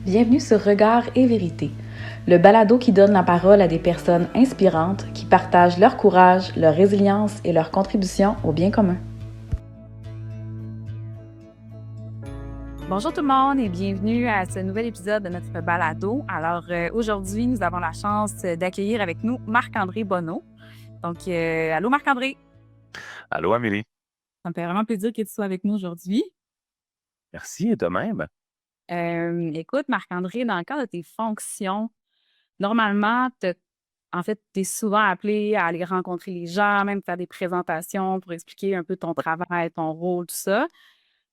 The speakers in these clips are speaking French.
Bienvenue sur Regard et Vérité, le balado qui donne la parole à des personnes inspirantes qui partagent leur courage, leur résilience et leur contribution au bien commun. Bonjour tout le monde et bienvenue à ce nouvel épisode de notre balado. Alors aujourd'hui, nous avons la chance d'accueillir avec nous Marc-André Bonneau. Donc, allô Marc-André. Allô, Amélie. Ça me fait vraiment plaisir que tu sois avec nous aujourd'hui. Merci, et de même. Écoute, Marc-André, dans le cadre de tes fonctions, normalement, tu es souvent appelé à aller rencontrer les gens, même faire des présentations pour expliquer un peu ton travail, ton rôle, tout ça.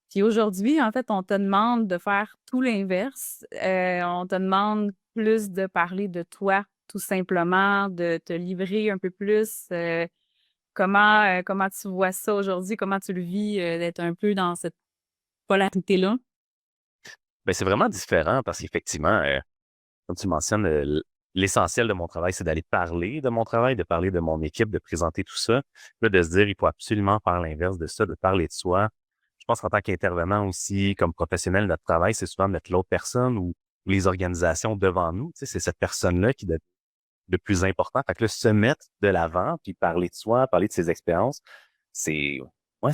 Puis aujourd'hui, en fait, on te demande de faire tout l'inverse. On te demande plus de parler de toi, tout simplement, de te livrer un peu plus. Comment tu vois ça aujourd'hui? Comment tu le vis d'être un peu dans cette polarité-là? Ben, c'est vraiment différent parce qu'effectivement, comme tu mentionnes, l'essentiel de mon travail, c'est d'aller parler de mon travail, de parler de mon équipe, de présenter tout ça. Là, de se dire, il faut absolument faire l'inverse de ça, de parler de soi. Je pense qu'en tant qu'intervenant aussi, comme professionnel, notre travail, c'est souvent de mettre l'autre personne ou les organisations devant nous. Tu sais, c'est cette personne-là qui est le plus important. Fait que là, se mettre de l'avant, puis parler de soi, parler de ses expériences, c'est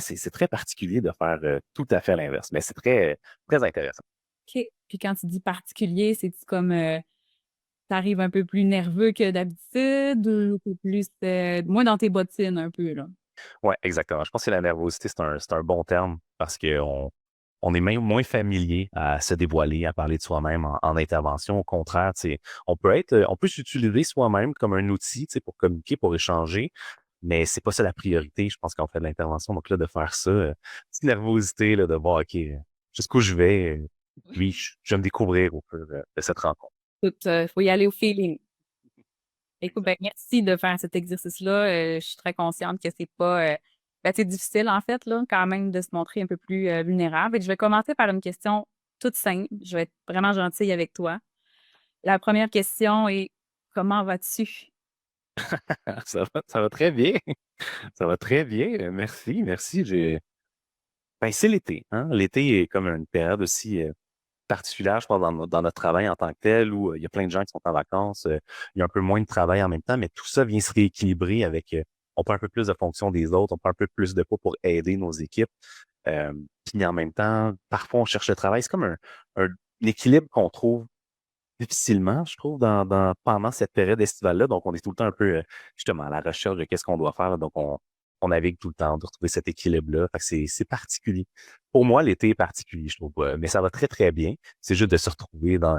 c'est très particulier de faire tout à fait l'inverse. Mais c'est très intéressant. OK. Puis quand tu dis particulier, c'est-tu comme t'arrives un peu plus nerveux que d'habitude ou un peu plus moins dans tes bottines un peu, là? Ouais, exactement. Je pense que la nervosité, c'est un bon terme parce qu'on est même moins familier à se dévoiler, à parler de soi-même en intervention. Au contraire, tu sais, on peut s'utiliser soi-même comme un outil, tu sais, pour communiquer, pour échanger, mais c'est pas ça la priorité, je pense, quand on fait de l'intervention. Donc là, de faire ça, petite nervosité, là, de voir, OK, jusqu'où je vais, puis je vais me découvrir au fur de cette rencontre. Écoute, faut y aller au feeling. Écoute, ben, merci de faire cet exercice-là. Je suis très consciente que c'est pas c'est difficile, en fait, là, quand même, de se montrer un peu plus vulnérable. Et je vais commencer par une question toute simple. Je vais être vraiment gentille avec toi. La première question est comment vas-tu? Ça va très bien. Ça va très bien. Merci, merci. Ben, c'est l'été, hein. L'été est comme une période aussi particulière, je pense, dans notre travail en tant que tel, où il y a plein de gens qui sont en vacances, il y a un peu moins de travail en même temps, mais tout ça vient se rééquilibrer avec, on prend un peu plus de fonction des autres, on prend un peu plus de poids pour aider nos équipes. Euh, Puis en même temps, parfois on cherche le travail. C'est comme un équilibre qu'on trouve difficilement, je trouve, pendant cette période estivale-là. Donc, on est tout le temps un peu, justement, à la recherche de qu'est-ce qu'on doit faire. Donc, on navigue tout le temps de retrouver cet équilibre-là. Fait que c'est particulier. Pour moi, l'été est particulier, je trouve. Mais ça va très, très bien. C'est juste de se retrouver dans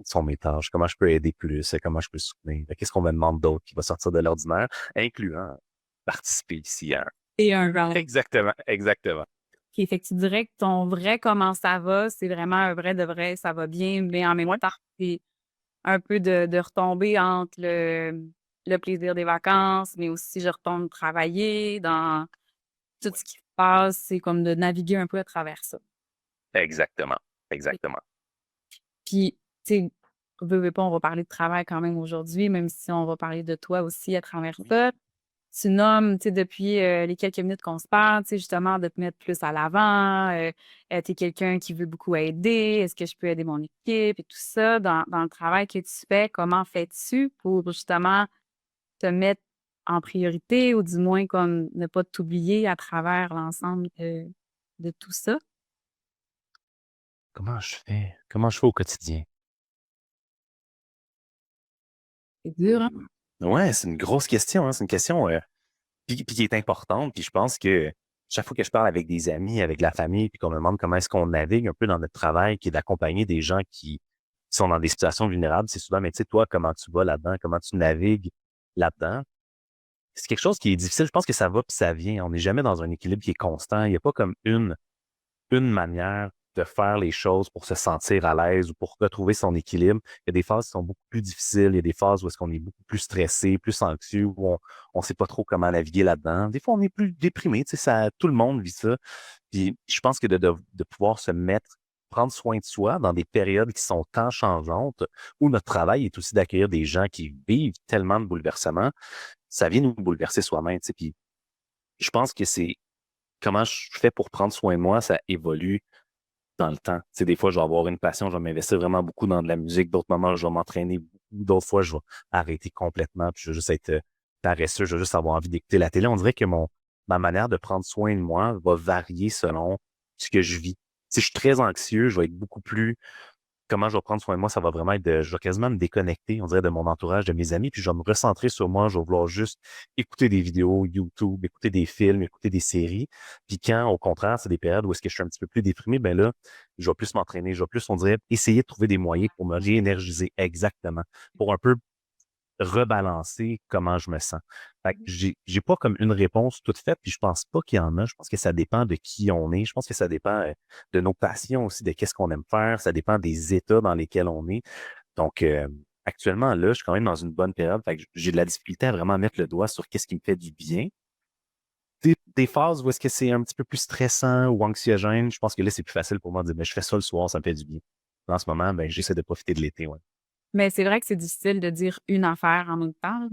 son métage. Comment je peux aider plus? Comment je peux soutenir? Qu'est-ce qu'on me demande d'autre qui va sortir de l'ordinaire, incluant participer ici à Et un genre. Exactement, exactement. OK, fait que tu dirais que ton vrai comment ça va, c'est vraiment un vrai de vrai, ça va bien, mais en même Ouais. temps, c'est un peu de retomber entre le plaisir des vacances, mais aussi je retourne travailler dans tout ce qui se passe, c'est comme de naviguer un peu à travers ça. Exactement, exactement. Puis, tu sais, veux pas, on va parler de travail quand même aujourd'hui, même si on va parler de toi aussi à travers ça. Tu nommes, tu sais, depuis les quelques minutes qu'on se parle, tu sais, justement, de te mettre plus à l'avant. Tu es quelqu'un qui veut beaucoup aider. Est-ce que je peux aider mon équipe et tout ça dans le travail que tu fais? Comment fais-tu pour justement te mettre en priorité ou du moins comme ne pas t'oublier à travers l'ensemble de tout ça? Comment je fais? Comment je fais au quotidien? C'est dur, hein? Ouais, c'est une grosse question, hein. C'est une question puis qui est importante. Puis je pense que chaque fois que je parle avec des amis, avec la famille, puis qu'on me demande comment est-ce qu'on navigue un peu dans notre travail, qui est d'accompagner des gens qui sont dans des situations vulnérables, c'est souvent, mais tu sais, toi, comment tu vas là-dedans? Comment tu navigues là-dedans? C'est quelque chose qui est difficile. Je pense que ça va puis ça vient. On n'est jamais dans un équilibre qui est constant. Il n'y a pas comme une manière de faire les choses pour se sentir à l'aise ou pour retrouver son équilibre. Il y a des phases qui sont beaucoup plus difficiles. Il y a des phases où est-ce qu'on est beaucoup plus stressé, plus anxieux, où on sait pas trop comment naviguer là-dedans. Des fois, on est plus déprimé. Tu sais, tout le monde vit ça. Puis je pense que de pouvoir se mettre, prendre soin de soi dans des périodes qui sont tant changeantes, où notre travail est aussi d'accueillir des gens qui vivent tellement de bouleversements, ça vient nous bouleverser soi-même. Tu sais. Puis je pense que c'est comment je fais pour prendre soin de moi, ça évolue dans le temps. Tu sais, des fois, je vais avoir une passion, je vais m'investir vraiment beaucoup dans de la musique. D'autres moments, je vais m'entraîner beaucoup. D'autres fois, je vais arrêter complètement, puis je vais juste être paresseux, je vais juste avoir envie d'écouter la télé. On dirait que ma manière de prendre soin de moi va varier selon ce que je vis. Si je suis très anxieux, je vais être beaucoup plus comment je vais prendre soin de moi, ça va vraiment être je vais quasiment me déconnecter, on dirait, de mon entourage, de mes amis, puis je vais me recentrer sur moi. Je vais vouloir juste écouter des vidéos YouTube, écouter des films, écouter des séries. Puis quand, au contraire, c'est des périodes où est-ce que je suis un petit peu plus déprimé, ben là, je vais plus m'entraîner, je vais plus, on dirait, essayer de trouver des moyens pour me réénergiser exactement, pour un peu rebalancer comment je me sens. Fait que j'ai pas comme une réponse toute faite, puis je pense pas qu'il y en a. Je pense que ça dépend de qui on est. Je pense que ça dépend de nos passions aussi, de qu'est-ce qu'on aime faire. Ça dépend des états dans lesquels on est. Donc, actuellement, là, je suis quand même dans une bonne période. Fait que j'ai de la difficulté à vraiment mettre le doigt sur qu'est-ce qui me fait du bien. Des phases où est-ce que c'est un petit peu plus stressant ou anxiogène, je pense que là, c'est plus facile pour moi de dire, mais je fais ça le soir, ça me fait du bien. En ce moment, ben, j'essaie de profiter de l'été, ouais. Mais c'est vrai que c'est difficile de dire une affaire en même temps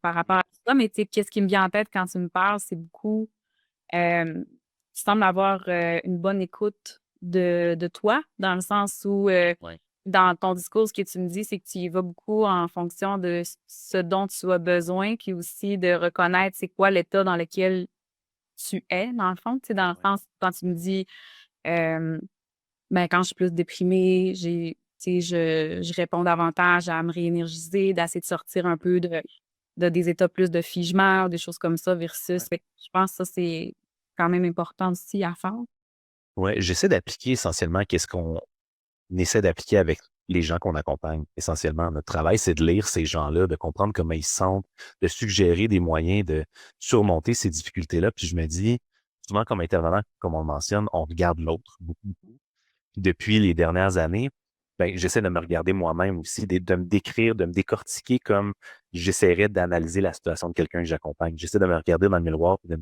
par rapport à ça. Mais tu sais, qu'est-ce qui me vient en tête quand tu me parles, c'est beaucoup, tu sembles avoir une bonne écoute de toi, dans le sens où, Ouais. dans ton discours, ce que tu me dis, c'est que tu y vas beaucoup en fonction de ce dont tu as besoin, puis aussi de reconnaître c'est quoi l'état dans lequel tu es, dans le fond. Tu sais, dans le Ouais. sens, quand tu me dis, euh, ben, quand je suis plus déprimée, tu sais, je réponds davantage à me réénergiser, d'essayer de sortir un peu de des états plus de figement, des choses comme ça versus Ouais. fait que je pense que ça, c'est quand même important aussi à faire. Ouais, j'essaie d'appliquer essentiellement qu'est-ce qu'on essaie d'appliquer avec les gens qu'on accompagne. Essentiellement, notre travail, c'est de lire ces gens-là, de comprendre comment ils se sentent, de suggérer des moyens de surmonter ces difficultés-là. Puis je me dis, souvent comme intervenant, comme on le mentionne, on regarde l'autre beaucoup. Puis depuis les dernières années, ben, j'essaie de me regarder moi-même aussi, de me décrire, de me décortiquer comme j'essaierais d'analyser la situation de quelqu'un que j'accompagne. J'essaie de me regarder dans le miroir, puis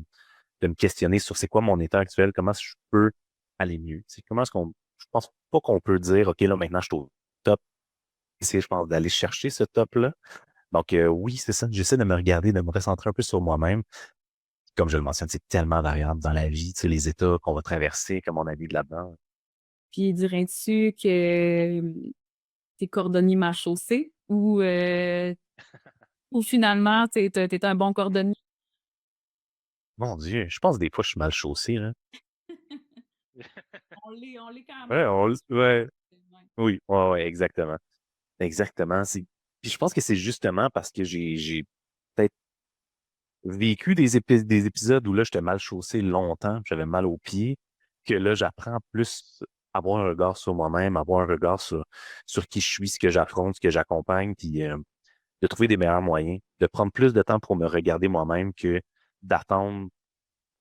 de me questionner sur c'est quoi mon état actuel, comment je peux aller mieux. C'est comment est-ce qu'on, je pense pas qu'on peut dire, OK, là, maintenant, je suis au top. Essayer, je pense, d'aller chercher ce top-là. Donc, oui, c'est ça. J'essaie de me regarder, de me recentrer un peu sur moi-même. Comme je le mentionne, c'est tellement variable dans la vie, tu sais, les états qu'on va traverser, comme on a vu de là-dedans. Puis dirais-tu que, tu es cordonnier mal chaussé ou finalement tu es un bon cordonnier? Mon Dieu, je pense des fois, je suis mal chaussé, là. On l'est quand Ouais, même. ouais, Ouais. oui, ouais, ouais, exactement. Exactement. Puis je pense que c'est justement parce que j'ai peut-être vécu des épisodes où là, j'étais mal chaussé longtemps, puis j'avais mal aux pieds, que là, j'apprends plus à avoir un regard sur moi-même, à avoir un regard sur qui je suis, ce que j'affronte, ce que j'accompagne, puis de trouver des meilleurs moyens, de prendre plus de temps pour me regarder moi-même que d'attendre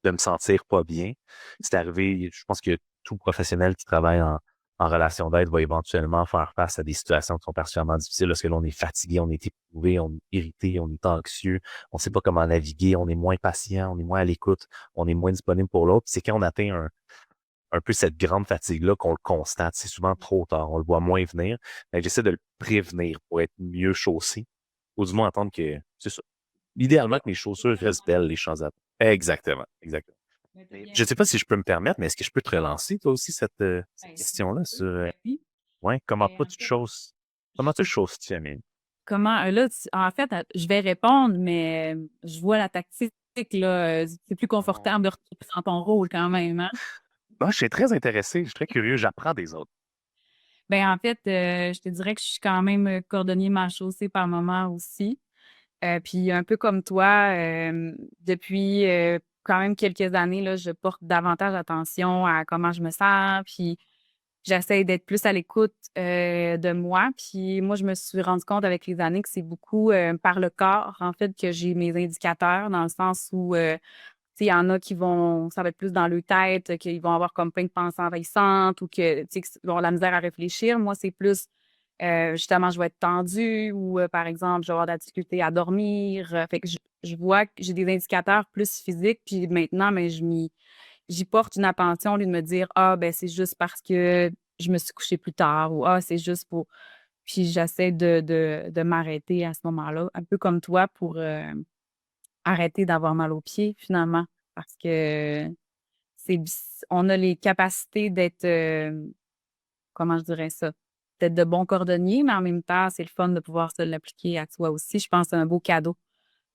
de me sentir pas bien. C'est arrivé, je pense que tout professionnel qui travaille en relation d'aide va éventuellement faire face à des situations qui sont particulièrement difficiles lorsque l'on est fatigué, on est éprouvé, on est irrité, on est anxieux, on ne sait pas comment naviguer, on est moins patient, on est moins à l'écoute, on est moins disponible pour l'autre. C'est quand on atteint un peu cette grande fatigue-là qu'on le constate. C'est souvent trop tard, on le voit moins venir. Mais j'essaie de le prévenir pour être mieux chaussé, ou du moins attendre que, c'est ça. Idéalement que mes C'est chaussures bien restent raisonnable. belles, les champs à exactement, exactement. Mais tu Mais bien je ne sais pas si je peux me permettre, mais est-ce que je peux te relancer, toi aussi, cette ben, si tu question-là veux, sur, ben oui. ouais, comment Ben, toi en tu te fait, chausses, comment tu te chausses-tu, Amélie? comment là, en fait, je vais répondre, mais je vois la tactique, là. C'est plus Oh. confortable de retourner dans ton rôle quand même, hein? Ah, je suis très intéressé, je suis très curieux, j'apprends des autres. Ben, en fait, je te dirais que je suis quand même cordonnier mal chaussé par moment aussi. Puis un peu comme toi, depuis quand même quelques années, là, je porte davantage attention à comment je me sens, puis j'essaie d'être plus à l'écoute de moi. Puis moi, je me suis rendu compte avec les années que c'est beaucoup par le corps, en fait, que j'ai mes indicateurs, dans le sens où tu sais, il y en a qui vont, ça va être plus dans leur tête, qu'ils vont avoir comme plein de pensées envahissantes ou que, tu sais, qu'ils vont avoir la misère à réfléchir. Moi, c'est plus, justement, je vais être tendue ou, par exemple, je vais avoir de la difficulté à dormir. Fait que je vois que j'ai des indicateurs plus physiques. Puis maintenant, mais j'y porte une attention au lieu de me dire, ah, ben, c'est juste parce que je me suis couchée plus tard ou, ah, c'est juste pour. Puis j'essaie de m'arrêter à ce moment-là, un peu comme toi pour, arrêter d'avoir mal aux pieds finalement parce que on a les capacités d'être, comment je dirais ça? Peut-être de bons cordonniers, mais en même temps, c'est le fun de pouvoir se l'appliquer à soi aussi. Je pense que c'est un beau cadeau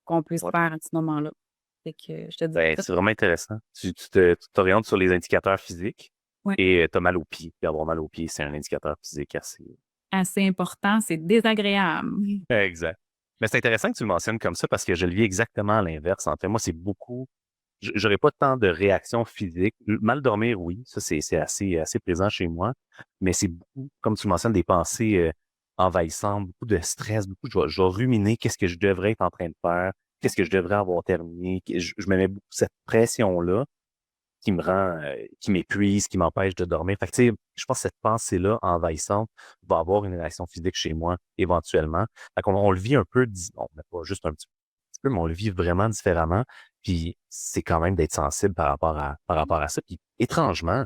qu'on peut se Ouais. faire à ce moment-là. Fait que je te dis Ben, ça. c'est vraiment intéressant. Tu t'orientes sur les indicateurs physiques Ouais. et tu as mal aux pieds. Puis avoir mal aux pieds, c'est un indicateur physique assez. Assez important, c'est désagréable. Exact. Mais c'est intéressant que tu le mentionnes comme ça parce que je le vis exactement à l'inverse. En fait, moi, c'est beaucoup. J'aurais pas tant de réactions physiques. Mal dormir, oui, ça c'est assez présent chez moi, mais c'est beaucoup, comme tu mentionnes, des pensées envahissantes, beaucoup de stress, beaucoup. Je vais ruminer qu'est-ce que je devrais être en train de faire, qu'est-ce que je devrais avoir terminé. Je me mets beaucoup cette pression-là qui me rend, qui m'épuise, qui m'empêche de dormir. Fait que, tu sais, je pense que cette pensée-là envahissante va avoir une réaction physique chez moi éventuellement. Fait qu'on on le vit un peu, bon, mais pas juste un petit peu, mais on le vit vraiment différemment. Puis c'est quand même d'être sensible par rapport à ça. Puis étrangement,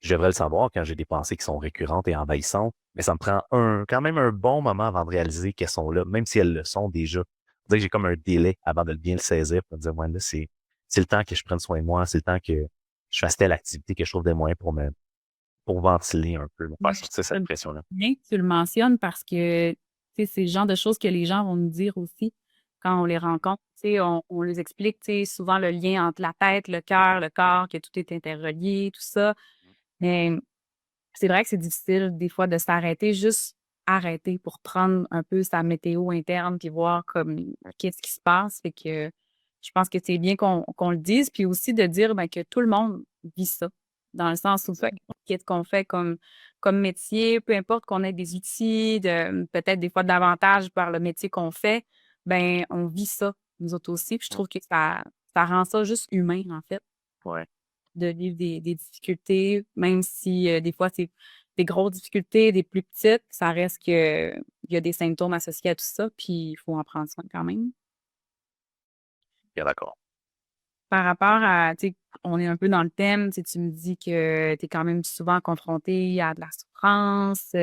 je devrais le savoir quand j'ai des pensées qui sont récurrentes et envahissantes, mais ça me prend quand même un bon moment avant de réaliser qu'elles sont là, même si elles le sont déjà. On dirait que j'ai comme un délai avant de bien le saisir pour me dire, ouais, là, c'est le temps que je prenne soin de moi, c'est le temps que je fasse telle activité que je trouve des moyens pour ventiler un peu, me faire Ouais, je sortir trouve cette ça pression-là. bien que tu le mentionnes parce que, tu sais, c'est le genre de choses que les gens vont nous dire aussi quand on les rencontre. Tu sais, on les explique, tu sais, souvent le lien entre la tête, le cœur, le corps, que tout est interrelié, tout ça. Mais c'est vrai que c'est difficile des fois de s'arrêter, juste arrêter pour prendre un peu sa météo interne puis voir comme qu'est-ce qui se passe. Fait que je pense que c'est bien qu'on le dise, puis aussi de dire ben, que tout le monde vit ça. Dans le sens où Exact. qu'est-ce qu'on fait comme métier, peu importe qu'on ait des outils, peut-être des fois davantage par le métier qu'on fait, ben on vit ça, nous autres aussi. Puis je Mm. trouve que ça rend ça juste humain, en fait Ouais. de vivre des difficultés, même si, des fois, c'est des grosses difficultés, des plus petites, ça reste que il y a des symptômes associés à tout ça, puis il faut en prendre soin quand même. Bien d'accord. Par rapport à, tu sais, on est un peu dans le thème, tu sais, tu me dis que tu es quand même souvent confronté à de la souffrance,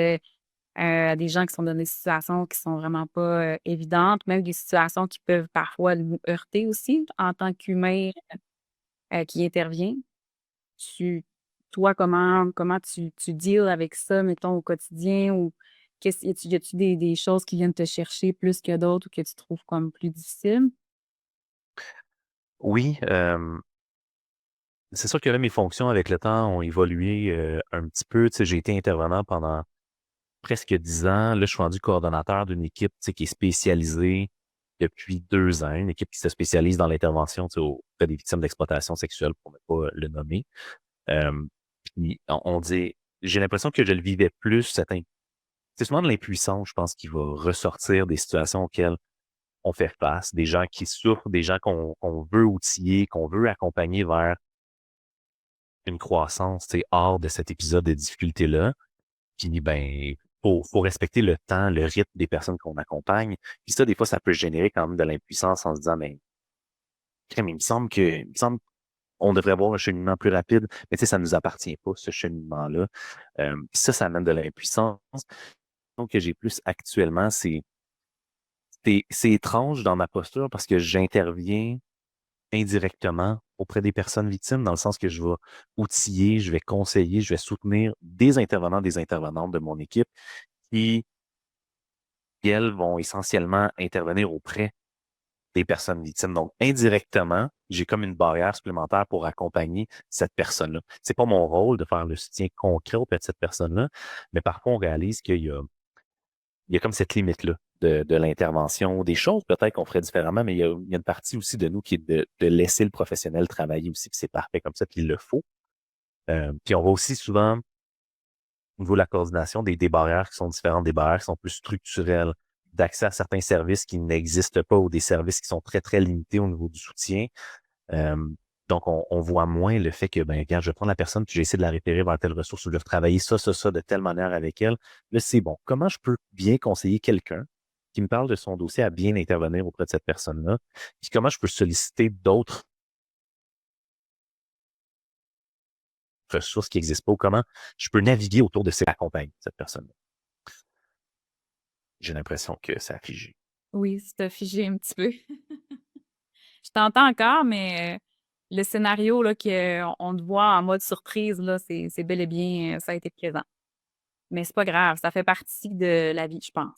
à des gens qui sont dans des situations qui sont vraiment pas, évidentes, même des situations qui peuvent parfois nous heurter aussi en tant qu'humain, qui intervient. Tu toi, comment tu deals avec ça, mettons, au quotidien ou y a-tu des choses qui viennent te chercher plus que d'autres ou que tu trouves comme plus difficiles? Oui, c'est sûr que là, mes fonctions avec le temps ont évolué un petit peu. Tu sais, j'ai été intervenant pendant presque 10 ans. Là, je suis rendu coordonnateur d'une équipe, tu sais, qui est spécialisée depuis 2 ans, une équipe qui se spécialise dans l'intervention, tu sais, auprès des victimes d'exploitation sexuelle, pour ne pas le nommer. Euh, Puis on dit, j'ai l'impression que je le vivais plus, c'est souvent de l'impuissance, je pense, qui va ressortir des situations auxquelles on fait face, des gens qui souffrent, des gens qu'on veut outiller, qu'on veut accompagner vers une croissance, tu sais, hors de cet épisode de difficulté-là. Puis ben, faut respecter le temps, le rythme des personnes qu'on accompagne. Puis ça, des fois, ça peut générer quand même de l'impuissance en se disant, mais crème, il me semble qu'on devrait avoir un cheminement plus rapide, mais tu sais, ça ne nous appartient pas, ce cheminement-là. Puis ça amène de l'impuissance. Donc, que j'ai plus actuellement, c'est étrange dans ma posture parce que j'interviens indirectement auprès des personnes victimes, dans le sens que je vais outiller, je vais conseiller, je vais soutenir des intervenants, des intervenantes de mon équipe qui, elles, vont essentiellement intervenir auprès des personnes victimes. Donc, indirectement, j'ai comme une barrière supplémentaire pour accompagner cette personne-là. C'est pas mon rôle de faire le soutien concret auprès de cette personne-là, mais parfois, on réalise qu'il y a comme cette limite-là de l'intervention, des choses peut-être qu'on ferait différemment, mais il y a une partie aussi de nous qui est de laisser le professionnel travailler aussi, puis c'est parfait comme ça, puis il le faut. Puis on va aussi souvent, au niveau de la coordination, des barrières qui sont différentes, des barrières qui sont plus structurelles, d'accès à certains services qui n'existent pas ou des services qui sont très, très limités au niveau du soutien. Euh, donc, on voit moins le fait que, ben, regarde, je vais prendre la personne puis je vais essayer de la référer vers telle ressource ou je vais travailler ça de telle manière avec elle. Là, c'est bon. Comment je peux bien conseiller quelqu'un qui me parle de son dossier à bien intervenir auprès de cette personne-là? Puis comment je peux solliciter d'autres ressources qui n'existent pas ou comment je peux naviguer autour de ces accompagnes, cette personne-là? J'ai l'impression que ça a figé. Oui, c'est figé un petit peu. Je t'entends encore, mais le scénario là, qu'on te voit en mode surprise, là, c'est bel et bien, ça a été présent. Mais c'est pas grave, ça fait partie de la vie, je pense.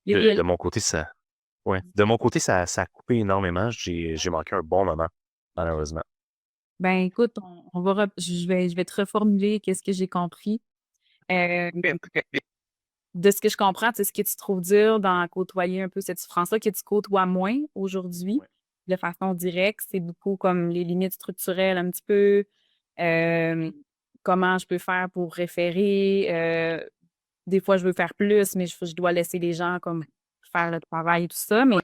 De mon côté, ouais. De mon côté, ça a coupé énormément. J'ai manqué un bon moment, malheureusement. Ben écoute, on va je vais te reformuler qu'est-ce que j'ai compris. Euh, de ce que je comprends, c'est ce que tu trouves dur dans côtoyer un peu cette souffrance-là, que tu côtoies moins aujourd'hui, Ouais. de façon directe. C'est beaucoup comme les limites structurelles un petit peu, euh, comment je peux faire pour référer. Des fois, je veux faire plus, mais je dois laisser les gens comme faire le travail et tout ça. Mais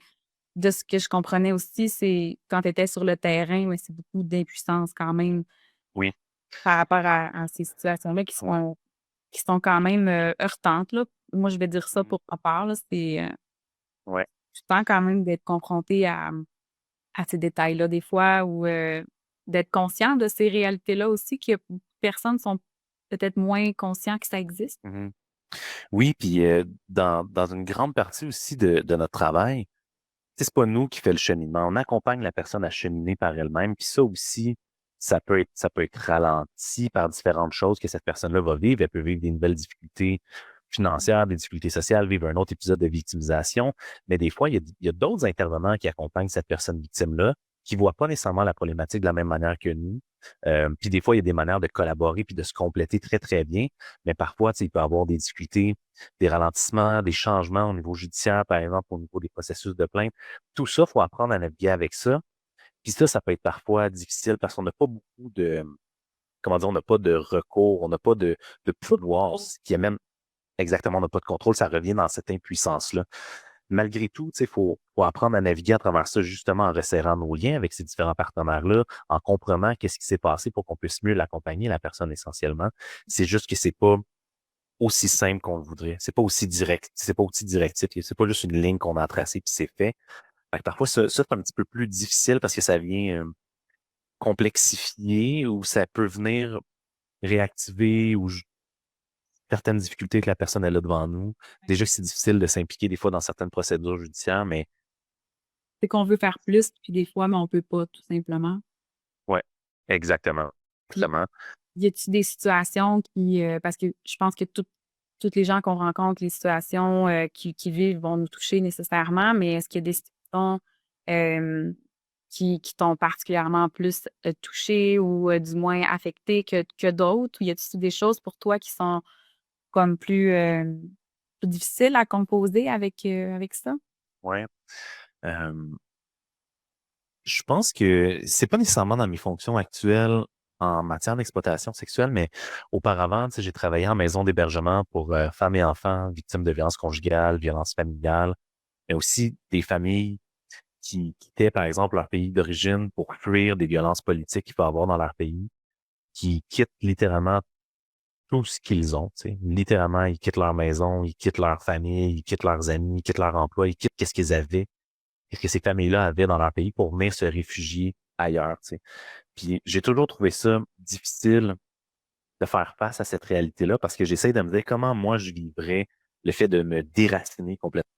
de ce que je comprenais aussi, c'est quand tu étais sur le terrain, mais c'est beaucoup d'impuissance quand même Oui, par rapport à ces situations-là qui sont quand même heurtantes, là. Moi, je vais dire ça mhm, pour ma part, là, c'est ouais. tu sens quand même d'être confronté à ces détails-là des fois ou d'être conscient de ces réalités-là aussi que personnes sont peut-être moins conscients que ça existe. Mhm. Oui, puis dans une grande partie aussi de notre travail, tu sais, c'est pas nous qui fait le cheminement. On accompagne la personne à cheminer par elle-même. Puis ça aussi, ça peut être ralenti par différentes choses que cette personne-là va vivre. Elle peut vivre des nouvelles difficultés financières, des difficultés sociales, vivre un autre épisode de victimisation. Mais des fois, il y a d'autres intervenants qui accompagnent cette personne victime-là, qui voient pas nécessairement la problématique de la même manière que nous. Puis des fois, il y a des manières de collaborer puis de se compléter très, très bien. Mais parfois, tu sais, il peut y avoir des difficultés, des ralentissements, des changements au niveau judiciaire, par exemple, au niveau des processus de plainte. Tout ça, il faut apprendre à naviguer avec ça. Puis ça peut être parfois difficile parce qu'on n'a pas beaucoup de, comment dire, on n'a pas de recours, on n'a pas de pouvoir, ce qui est même exactement, on n'a pas de contrôle, ça revient dans cette impuissance-là. Malgré tout, il faut apprendre à naviguer à travers ça, justement en resserrant nos liens avec ces différents partenaires-là, en comprenant qu'est-ce qui s'est passé pour qu'on puisse mieux l'accompagner, la personne essentiellement. C'est juste que c'est pas aussi simple qu'on le voudrait. C'est pas aussi direct, c'est pas aussi directif, c'est pas juste une ligne qu'on a tracée puis c'est fait. Fait que parfois, ça, c'est un petit peu plus difficile parce que ça vient complexifier ou ça peut venir réactiver certaines difficultés que la personne elle a devant nous. Déjà que c'est difficile de s'impliquer des fois dans certaines procédures judiciaires, mais C'est qu'on veut faire plus, puis des fois, mais on peut pas, tout simplement. ouais, exactement. Puis, Exactement. y a-t-il des situations qui, parce que je pense que toutes les gens qu'on rencontre, les situations qui vivent vont nous toucher nécessairement, mais est-ce qu'il y a des situations euh, qui t'ont particulièrement plus touché ou du moins affecté que d'autres? Ou y a-t-il des choses pour toi qui sont comme plus difficiles à composer avec ça? Ouais. Euh, je pense que c'est pas nécessairement dans mes fonctions actuelles en matière d'exploitation sexuelle, mais auparavant, tu sais, j'ai travaillé en maison d'hébergement pour femmes et enfants victimes de violences conjugales, violences familiales, mais aussi des familles qui quittaient, par exemple, leur pays d'origine pour fuir des violences politiques qu'il peut y avoir dans leur pays, qui quittent littéralement tout ce qu'ils ont, tu sais. Littéralement, ils quittent leur maison, ils quittent leur famille, ils quittent leurs amis, ils quittent leur emploi, ils quittent qu'est-ce qu'ils avaient, qu'est-ce que ces familles-là avaient dans leur pays pour venir se réfugier ailleurs, tu sais. Puis j'ai toujours trouvé ça difficile de faire face à cette réalité-là parce que j'essaie de me dire comment moi je vivrais le fait de me déraciner complètement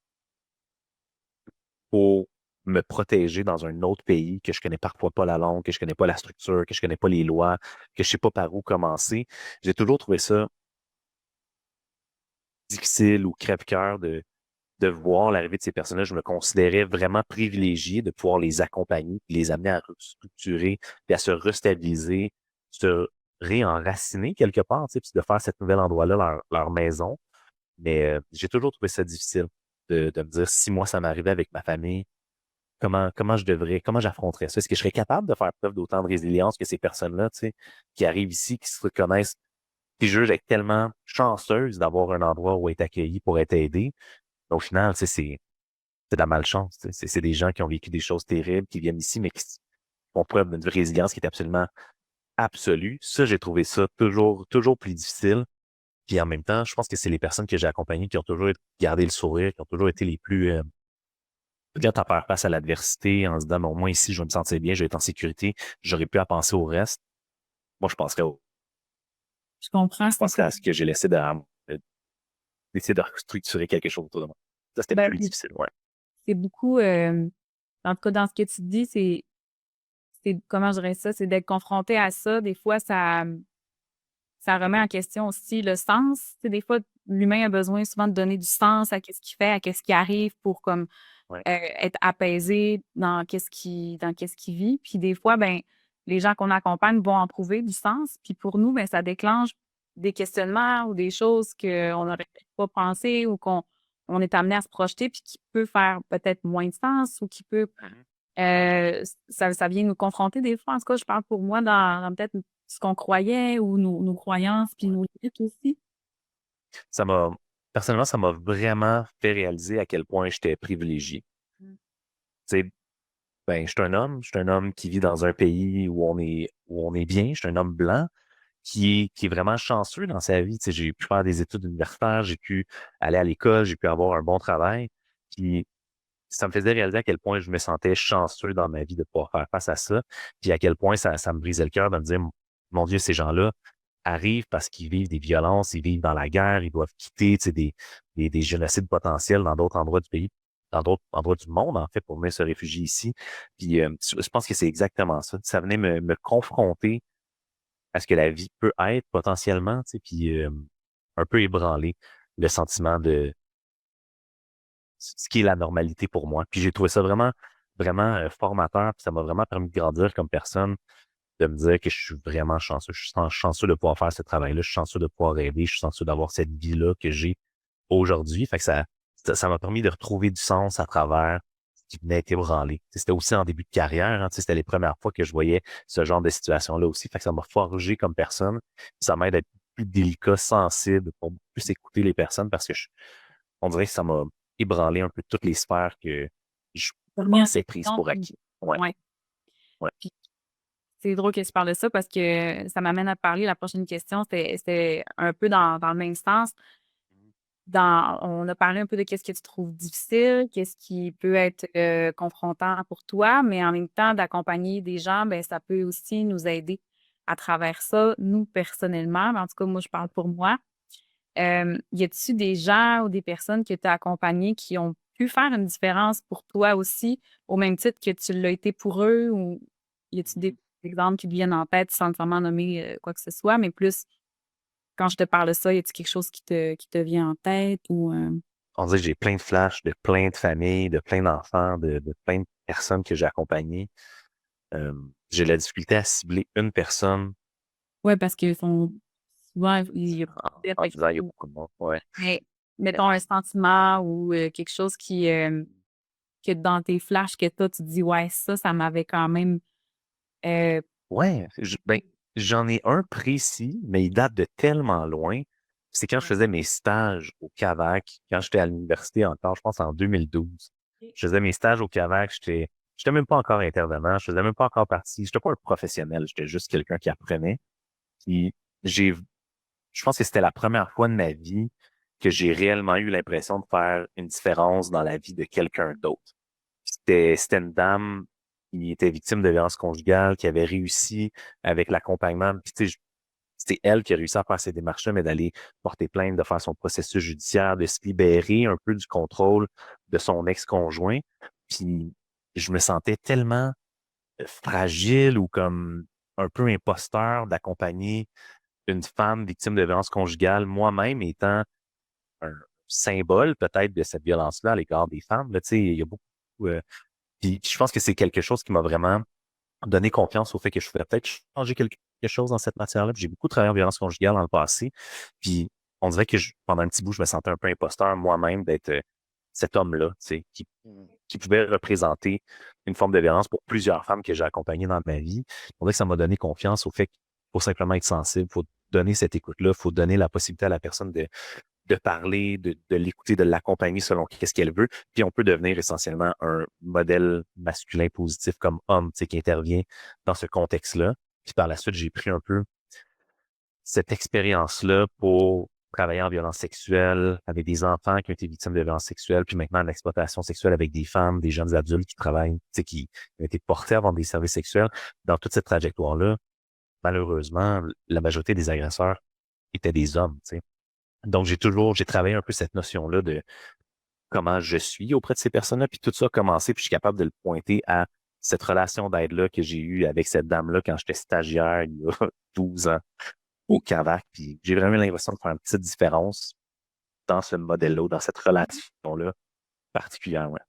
pour me protéger dans un autre pays que je connais parfois pas la langue, que je connais pas la structure, que je connais pas les lois, que je sais pas par où commencer. J'ai toujours trouvé ça difficile ou crève-cœur de voir l'arrivée de ces personnages. Je me considérais vraiment privilégié de pouvoir les accompagner, les amener à restructurer, puis à se restabiliser, se réenraciner quelque part, tu sais, puis de faire cet nouvel endroit-là leur maison. Mais j'ai toujours trouvé ça difficile de me dire si moi ça m'arrivait avec ma famille, comment j'affronterais ça? Est-ce que je serais capable de faire preuve d'autant de résilience que ces personnes-là, tu sais, qui arrivent ici, qui se reconnaissent, qui jugent être tellement chanceuses d'avoir un endroit où être accueillis pour être aidés. Mais au final, tu sais, c'est de la malchance. Tu sais. C'est des gens qui ont vécu des choses terribles, qui viennent ici, mais qui font preuve d'une résilience qui est absolument absolue. Ça, j'ai trouvé ça toujours, toujours plus difficile. Puis en même temps, je pense que c'est les personnes que j'ai accompagnées qui ont toujours gardé le sourire, qui ont toujours été les plus quand à faire face à l'adversité en se disant, bon, au moins ici, je vais me sentir bien, je vais être en sécurité, j'aurais pu à penser au reste. Moi, Je comprends, je penserais à ce que j'ai laissé derrière moi, d'essayer de restructurer quelque chose autour de moi. Ça, c'était ben, plus difficile, ouais. c'est beaucoup, en tout cas, dans ce que tu dis, comment je dirais ça, c'est d'être confronté à ça. Des fois, ça remet en question aussi le sens. Tu sais, des fois, l'humain a besoin souvent de donner du sens à qu'est-ce qu'il fait, à qu'est-ce qui arrive pour comme Ouais. être apaisé dans qu'est-ce qu'il vit. Puis des fois, ben les gens qu'on accompagne vont en trouver du sens. Puis pour nous, ben ça déclenche des questionnements ou des choses qu'on n'aurait pas pensé ou qu'on on est amené à se projeter puis qui peut faire peut-être moins de sens ou qui peut Mhm. ça vient nous confronter des fois. En tout cas, je parle pour moi dans peut-être ce qu'on croyait ou nos croyances puis Ouais. nos limites aussi. Ça m'a, personnellement, ça m'a vraiment fait réaliser à quel point j'étais privilégié. Mm. Tu sais, ben, je suis un homme qui vit dans un pays où on est bien, je suis un homme blanc qui est vraiment chanceux dans sa vie. Tu sais, j'ai pu faire des études universitaires, j'ai pu aller à l'école, j'ai pu avoir un bon travail. Puis ça me faisait réaliser à quel point je me sentais chanceux dans ma vie de pouvoir faire face à ça. Puis à quel point ça me brisait le cœur de me dire, mon Dieu, ces gens-là arrivent parce qu'ils vivent des violences, ils vivent dans la guerre, ils doivent quitter, tu sais, des génocides potentiels dans d'autres endroits du pays, dans d'autres endroits du monde, en fait, pour venir se réfugier ici. Puis je pense que c'est exactement ça. Ça venait me confronter à ce que la vie peut être potentiellement, tu sais, puis un peu ébranler le sentiment de ce qui est la normalité pour moi. Puis j'ai trouvé ça vraiment, vraiment formateur, puis ça m'a vraiment permis de grandir comme personne, de me dire que je suis vraiment chanceux. Je suis chanceux de pouvoir faire ce travail-là, je suis chanceux de pouvoir rêver, je suis chanceux d'avoir cette vie-là que j'ai aujourd'hui. Fait que ça m'a permis de retrouver du sens à travers ce qui venait être ébranlé. C'était aussi en début de carrière, hein, c'était les premières fois que je voyais ce genre de situation-là aussi. Fait que ça m'a forgé comme personne. Ça m'aide à être plus délicat, sensible, pour plus écouter les personnes parce que on dirait que ça m'a ébranlé un peu toutes les sphères que je Remis en pensais prises question, pour puis acquis. Ouais, ouais. ouais. Puis c'est drôle que tu parles de ça parce que ça m'amène à te parler. La prochaine question, c'était un peu dans le même sens. On a parlé un peu de qu'est-ce que tu trouves difficile, qu'est-ce qui peut être confrontant pour toi, mais en même temps, d'accompagner des gens, ben, ça peut aussi nous aider à travers ça, nous personnellement. Mais en tout cas, moi, je parle pour moi. Y a-t-il des gens ou des personnes que tu as accompagnées qui ont pu faire une différence pour toi aussi, au même titre que tu l'as été pour eux? Ou y a-t-il des exemples qui te viennent en tête sans nécessairement nommer quoi que ce soit, mais plus quand je te parle de ça, y a-t-il quelque chose qui te vient en tête ou On dirait que j'ai plein de flashs de plein de familles, de plein d'enfants, de plein de personnes que j'ai accompagnées. Euh, j'ai de la difficulté à cibler une personne ouais, parce qu'ils sont souvent il y a peut-être en quelque disant il y a chose, beaucoup de monde. Ouais. mais mettons un sentiment ou quelque chose que dans tes flashs que tu te dis ouais, ça m'avait quand même euh, Ouais, ben, j'en ai un précis, mais il date de tellement loin. C'est quand je faisais mes stages au CAVAC, quand j'étais à l'université encore, je pense en 2012. Je faisais mes stages au CAVAC, j'étais même pas encore intervenant, je faisais même pas encore partie, j'étais pas un professionnel, j'étais juste quelqu'un qui apprenait. Puis j'ai, je pense que c'était la première fois de ma vie que j'ai réellement eu l'impression de faire une différence dans la vie de quelqu'un d'autre. C'était une dame qui était victime de violence conjugale, qui avait réussi avec l'accompagnement. Puis, tu sais, c'était elle qui a réussi à faire ces démarches-là, mais d'aller porter plainte, de faire son processus judiciaire, de se libérer un peu du contrôle de son ex-conjoint. Puis, je me sentais tellement fragile ou comme un peu imposteur d'accompagner une femme victime de violence conjugale, moi-même étant un symbole peut-être de cette violence-là à l'égard des femmes. Là, tu sais, il y a beaucoup puis je pense que c'est quelque chose qui m'a vraiment donné confiance au fait que je pourrais peut-être changer quelque chose dans cette matière-là. Puis j'ai beaucoup travaillé en violence conjugale dans le passé. Puis on dirait que pendant un petit bout, je me sentais un peu imposteur moi-même d'être cet homme-là, tu sais, qui pouvait représenter une forme de violence pour plusieurs femmes que j'ai accompagnées dans ma vie. On dirait que ça m'a donné confiance au fait qu'il faut simplement être sensible, il faut donner cette écoute-là, il faut donner la possibilité à la personne de parler, de l'écouter, de l'accompagner selon qu'est-ce qu'elle veut. Puis on peut devenir essentiellement un modèle masculin positif comme homme, tu sais, qui intervient dans ce contexte-là. Puis par la suite, j'ai pris un peu cette expérience-là pour travailler en violence sexuelle avec des enfants qui ont été victimes de violence sexuelle, puis maintenant de l'exploitation sexuelle avec des femmes, des jeunes adultes qui travaillent, tu sais, qui ont été portés à vendre des services sexuels. Dans toute cette trajectoire-là, malheureusement, la majorité des agresseurs étaient des hommes, tu sais. Donc, j'ai travaillé un peu cette notion-là de comment je suis auprès de ces personnes-là, puis tout ça a commencé, puis je suis capable de le pointer à cette relation d'aide-là que j'ai eue avec cette dame-là quand j'étais stagiaire il y a 12 ans. au CAVAC. Puis j'ai vraiment l'impression de faire une petite différence dans ce modèle-là, dans cette relation-là particulière. Ouais.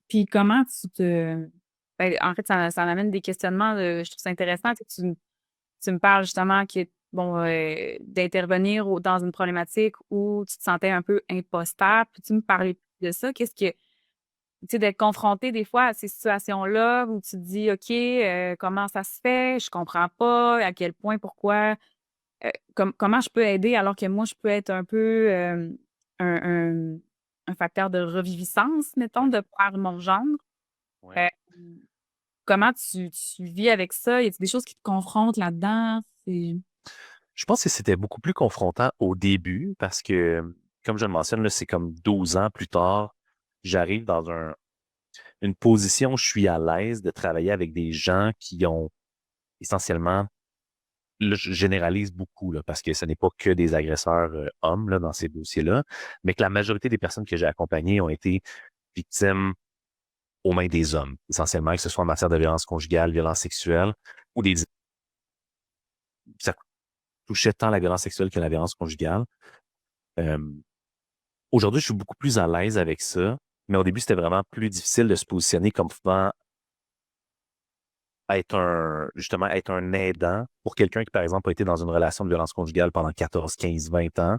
Puis comment tu te... Ben, en fait, ça amène des questionnements. Je trouve ça intéressant. Tu me parles justement que, bon, d'intervenir dans une problématique où tu te sentais un peu imposteur. Puis tu me parlais de ça. Qu'est-ce que, tu sais, d'être confronté des fois à ces situations-là où tu te dis, OK, comment ça se fait? Je comprends pas. À quel point, pourquoi? Comment je peux aider alors que moi, je peux être un peu un, un, un facteur de reviviscence, mettons, Ouais. de par mon gendre. Ouais. Euh, comment tu vis avec ça? Y a-t-il des choses qui te confrontent là-dedans? Je pense que c'était beaucoup plus confrontant au début parce que, comme je le mentionne, là, c'est comme 12 ans plus tard, j'arrive dans une position où je suis à l'aise de travailler avec des gens qui ont essentiellement, là, je généralise beaucoup là, parce que ce n'est pas que des agresseurs hommes là, dans ces dossiers-là, mais que la majorité des personnes que j'ai accompagnées ont été victimes aux mains des hommes, essentiellement, que ce soit en matière de violence conjugale, violence sexuelle ou ça touchait tant la violence sexuelle que la violence conjugale. Euh, Aujourd'hui, je suis beaucoup plus à l'aise avec ça, mais au début, c'était vraiment plus difficile de se positionner comme pouvant justement, être un aidant pour quelqu'un qui, par exemple, a été dans une relation de violence conjugale pendant 14, 15, 20 ans,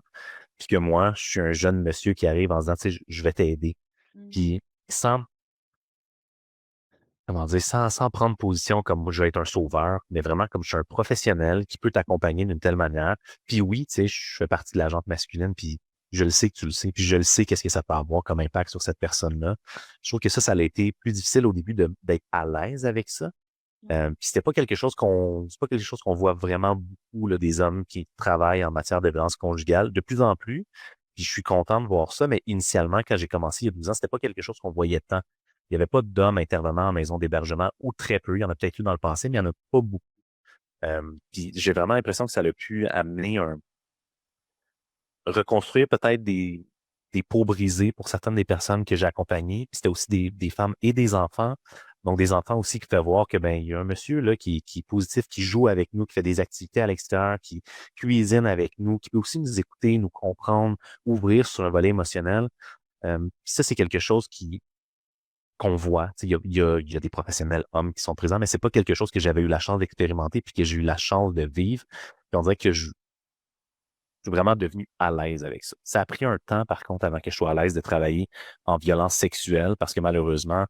puis que moi, je suis un jeune monsieur qui arrive en se disant, tu sais, je vais t'aider. Mm. Puis, sans, comment dire, sans prendre position comme moi, je vais être un sauveur, mais vraiment comme je suis un professionnel qui peut t'accompagner d'une telle manière. Puis oui, tu sais, je fais partie de la gente masculine, puis je le sais que tu le sais, puis je le sais qu'est-ce que ça peut avoir comme impact sur cette personne-là. Je trouve que ça a été plus difficile au début d'être à l'aise avec ça. Puis c'est pas quelque chose qu'on voit vraiment beaucoup là, des hommes qui travaillent en matière de violence conjugale, de plus en plus. Puis je suis content de voir ça, mais initialement, quand j'ai commencé il y a 12 ans, c'était pas quelque chose qu'on voyait tant. Il n'y avait pas d'hommes intervenant en maison d'hébergement, ou très peu. Il y en a peut-être eu dans le passé, mais il n'y en a pas beaucoup. Puis j'ai vraiment l'impression que ça a pu amener reconstruire peut-être des peaux brisées pour certaines des personnes que j'ai accompagnées. Puis c'était aussi des femmes et des enfants. Donc, des enfants aussi qui fait voir que ben il y a un monsieur là qui est positif, qui joue avec nous, qui fait des activités à l'extérieur, qui cuisine avec nous, qui peut aussi nous écouter, nous comprendre, ouvrir sur un volet émotionnel. Puis ça, c'est quelque chose qu'on voit. Tu sais, il y a des professionnels hommes qui sont présents, mais c'est pas quelque chose que j'avais eu la chance d'expérimenter puis que j'ai eu la chance de vivre. Puis on dirait que je suis vraiment devenu à l'aise avec ça. Ça a pris un temps, par contre, avant que je sois à l'aise de travailler en violence sexuelle parce que malheureusement,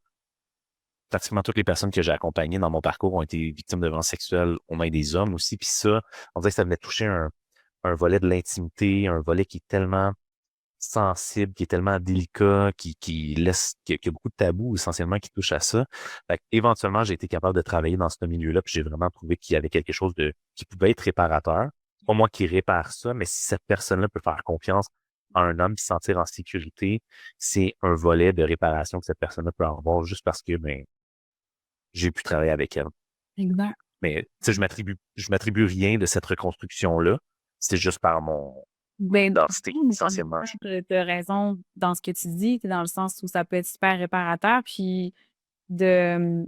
pratiquement toutes les personnes que j'ai accompagnées dans mon parcours ont été victimes de violences sexuelles aux mains des hommes aussi. Puis ça, on dirait que ça venait toucher un volet de l'intimité, un volet qui est tellement sensible, qui est tellement délicat, qui a beaucoup de tabous essentiellement qui touche à ça. Fait éventuellement, j'ai été capable de travailler dans ce milieu-là, puis j'ai vraiment trouvé qu'il y avait quelque chose qui pouvait être réparateur. Pas moi qui répare ça, mais si cette personne-là peut faire confiance à un homme, puis se sentir en sécurité, c'est un volet de réparation que cette personne-là peut avoir juste parce que ben j'ai pu travailler avec elle. Exact. Mais tu sais, je m'attribue rien de cette reconstruction-là. C'est juste par mon Ben, identité, essentiellement. tu as raison dans ce que tu dis, dans le sens où ça peut être super réparateur. Puis, de,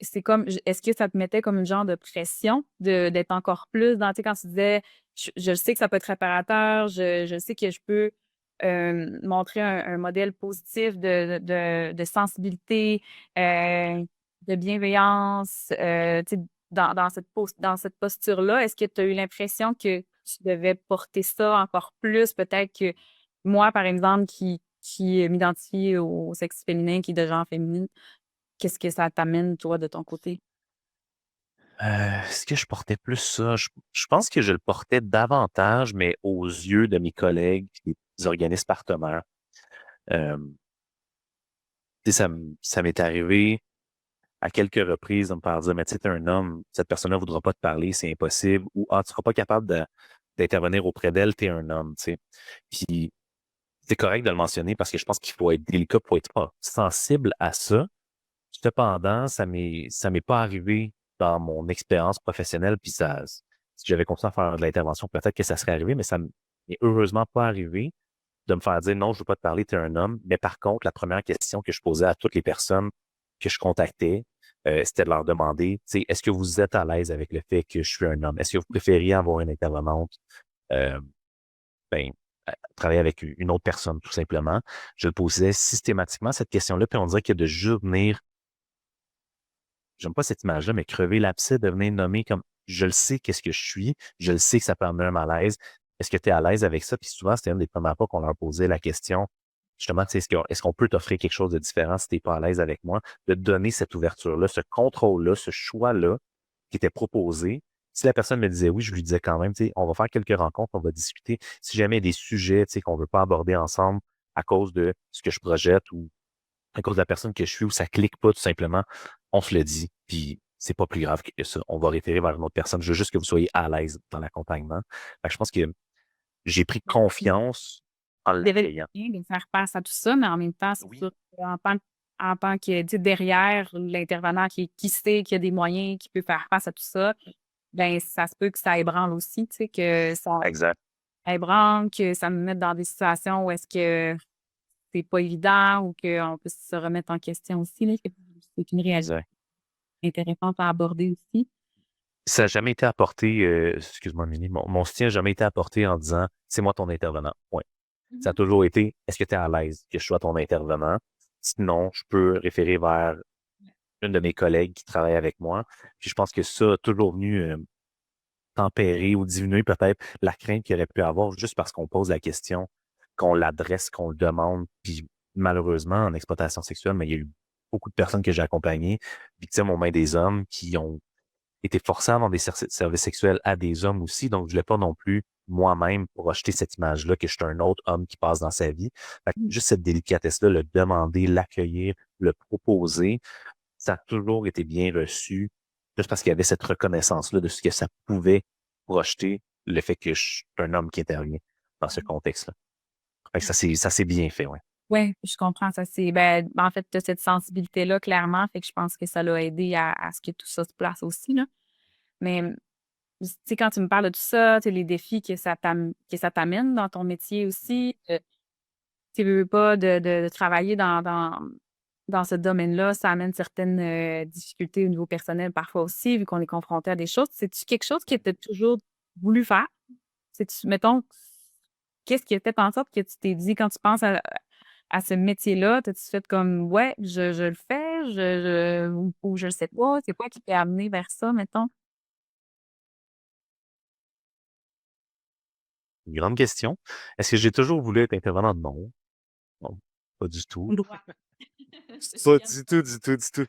c'est comme, est-ce que ça te mettait comme une genre de pression d'être encore plus dans, tu sais, quand tu disais, je sais que ça peut être réparateur, je sais que je peux montrer un modèle positif de sensibilité, de bienveillance, tu sais, dans cette posture-là, est-ce que tu as eu l'impression que tu devais porter ça encore plus? Peut-être que moi, par exemple, qui m'identifie au sexe féminin, qui est de genre féminin, qu'est-ce que ça t'amène, toi, de ton côté? Est-ce que je portais plus ça? Je pense que je le portais davantage, mais aux yeux de mes collègues et des organismes partenaires. Euh, tu sais, ça m'est arrivé à quelques reprises de me faire dire, mais tu sais, t'es un homme, cette personne-là ne voudra pas te parler, c'est impossible, ou ah, tu seras pas capable d'intervenir auprès d'elle, t'es un homme, tu sais. Puis c'est correct de le mentionner parce que je pense qu'il faut être délicat, faut être pas sensible à ça. Cependant, ça m'est pas arrivé dans mon expérience professionnelle, puis ça, si j'avais continué à faire de l'intervention, peut-être que ça serait arrivé, mais ça m'est heureusement pas arrivé de me faire dire non, je veux pas te parler, tu es un homme. Mais par contre, la première question que je posais à toutes les personnes que je contactais, c'était de leur demander, tu sais, est-ce que vous êtes à l'aise avec le fait que je suis un homme? Est-ce que vous préfériez avoir une intervenante, euh, ben, travailler avec une autre personne, tout simplement? Je le posais systématiquement, cette question-là, puis on dirait que de juste venir, j'aime pas cette image-là, mais crever l'abcès, de venir nommer comme, je le sais qu'est-ce que je suis, je le sais que ça peut amener un malaise. Est-ce que tu es à l'aise avec ça? Puis souvent, c'était une des premières fois qu'on leur posait la question, justement, tu sais, est-ce qu'on peut t'offrir quelque chose de différent si tu n'es pas à l'aise avec moi? De te donner cette ouverture-là, ce contrôle-là, ce choix-là qui était proposé. Si la personne me disait oui, je lui disais quand même, tu sais, on va faire quelques rencontres, on va discuter. Si jamais il y a des sujets, tu sais, qu'on veut pas aborder ensemble à cause de ce que je projette ou à cause de la personne que je suis ou ça clique pas tout simplement, on se le dit. Puis c'est pas plus grave que ça. On va référer vers une autre personne. Je veux juste que vous soyez à l'aise dans l'accompagnement. Fait que je pense que j'ai pris confiance en Il devait l'accueillant. bien de faire face à tout ça, mais en même temps, c'est Oui, sûr en tant que, tu sais, derrière l'intervenant qui sait qu'il y a des moyens, qui peut faire face à tout ça, ben ça se peut que ça ébranle aussi, tu sais, que ça exact, ébranle, que ça me mette dans des situations où est-ce que c'est pas évident ou qu'on peut se remettre en question aussi, là, que c'est une réalité exact. intéressante à aborder aussi. Ça n'a jamais été apporté, excuse-moi, Mini, mon soutien n'a jamais été apporté en disant c'est moi ton intervenant. Point. Ça a Mhm. toujours été est-ce que tu es à l'aise que je sois ton intervenant? Sinon, je peux référer vers une de mes collègues qui travaille avec moi. Puis je pense que ça a toujours venu tempérer ou diminuer peut-être la crainte qu'il aurait pu avoir juste parce qu'on pose la question, qu'on l'adresse, qu'on le demande. Puis malheureusement, en exploitation sexuelle, mais il y a eu beaucoup de personnes que j'ai accompagnées, victimes au mains des hommes, qui ont été forcés à vendre des services sexuels à des hommes aussi. Donc, je voulais pas non plus moi-même projeter cette image-là que je suis un autre homme qui passe dans sa vie. Fait que juste cette délicatesse-là, le demander, l'accueillir, le proposer, ça a toujours été bien reçu, juste parce qu'il y avait cette reconnaissance-là de ce que ça pouvait projeter, le fait que je suis un homme qui intervient dans ce contexte-là. Fait que ça s'est bien fait, ouais. Oui, je comprends ça. C'est en fait, tu as cette sensibilité-là, clairement. Fait que je pense que ça l'a aidé à ce que tout ça se place aussi, là. Mais, tu sais, quand tu me parles de tout ça, tu sais, les défis que ça t'amène dans ton métier aussi, tu veux pas de travailler dans ce domaine-là, ça amène certaines, difficultés au niveau personnel parfois aussi, vu qu'on est confronté à des choses. C'est-tu quelque chose que tu as toujours voulu faire? C'est-tu mettons, qu'est-ce qui a fait en sorte que tu t'es dit quand tu penses à ce métier-là, t'as-tu fait comme: «Ouais, je le fais, ou je le sais pas»? C'est quoi qui t'a amené vers ça, mettons? Une grande question. Est-ce que j'ai toujours voulu être intervenant? Non. Non, pas du tout. Droit. Pas J'aime du ça. tout, du tout, du tout.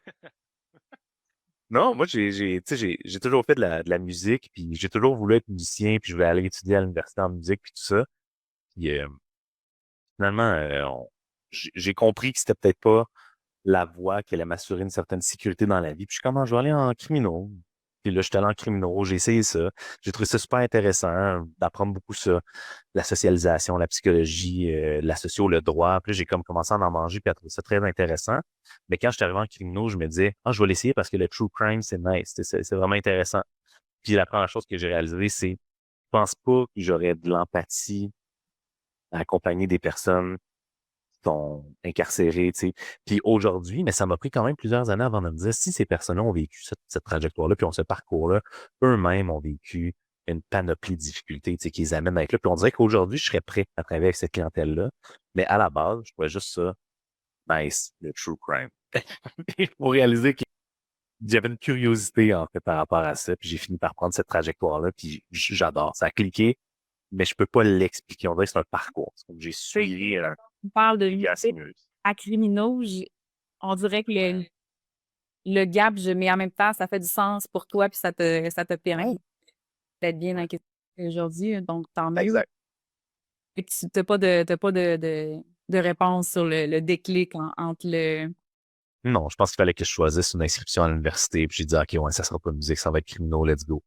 Non, moi, tu sais, j'ai toujours fait de la musique, puis j'ai toujours voulu être musicien, puis je voulais aller étudier à l'université en musique, puis tout ça. Puis finalement, j'ai compris que c'était peut-être pas la voie qui allait m'assurer une certaine sécurité dans la vie. Puis je suis comme, ah, je vais aller en criminaux. Puis là, je suis allé en criminaux, j'ai essayé ça. J'ai trouvé ça super intéressant d'apprendre beaucoup ça, la socialisation, la psychologie, la socio, le droit. Puis là, j'ai comme commencé à en manger puis à trouver ça très intéressant. Mais quand je suis arrivé en criminaux, je me disais, ah, je vais l'essayer parce que le true crime, c'est nice, c'est vraiment intéressant. Puis la première chose que j'ai réalisée, c'est, je pense pas que j'aurais de l'empathie à accompagner des personnes sont incarcérés, tu sais. Puis aujourd'hui, mais ça m'a pris quand même plusieurs années avant de me dire si ces personnes-là ont vécu cette trajectoire-là, puis ont ce parcours-là, eux-mêmes ont vécu une panoplie de difficultés, tu sais, qui les amènent à être là. Puis on dirait qu'aujourd'hui, je serais prêt à travailler avec cette clientèle-là. Mais à la base, je trouvais juste ça nice, le true crime. Il faut réaliser qu'il y avait une curiosité, en fait, par rapport à ça. Puis j'ai fini par prendre cette trajectoire-là, puis j'adore. Ça a cliqué, mais je peux pas l'expliquer. On dirait que c'est un parcours. C'est comme j'ai Tu suivi on parle de une rivière lycée sinueuse. à criminaux, on dirait que le gap, mais en même temps, ça fait du sens pour toi puis ça te permet d'être bien dans Ouais. ce que tu fais aujourd'hui, donc tant mieux. Exact. Et tu t'as pas de réponse sur le déclic entre le Non, je pense qu'il fallait que je choisisse une inscription à l'université. Puis j'ai dit, OK, ouais, ça sera pas musique, ça va être criminaux, let's go.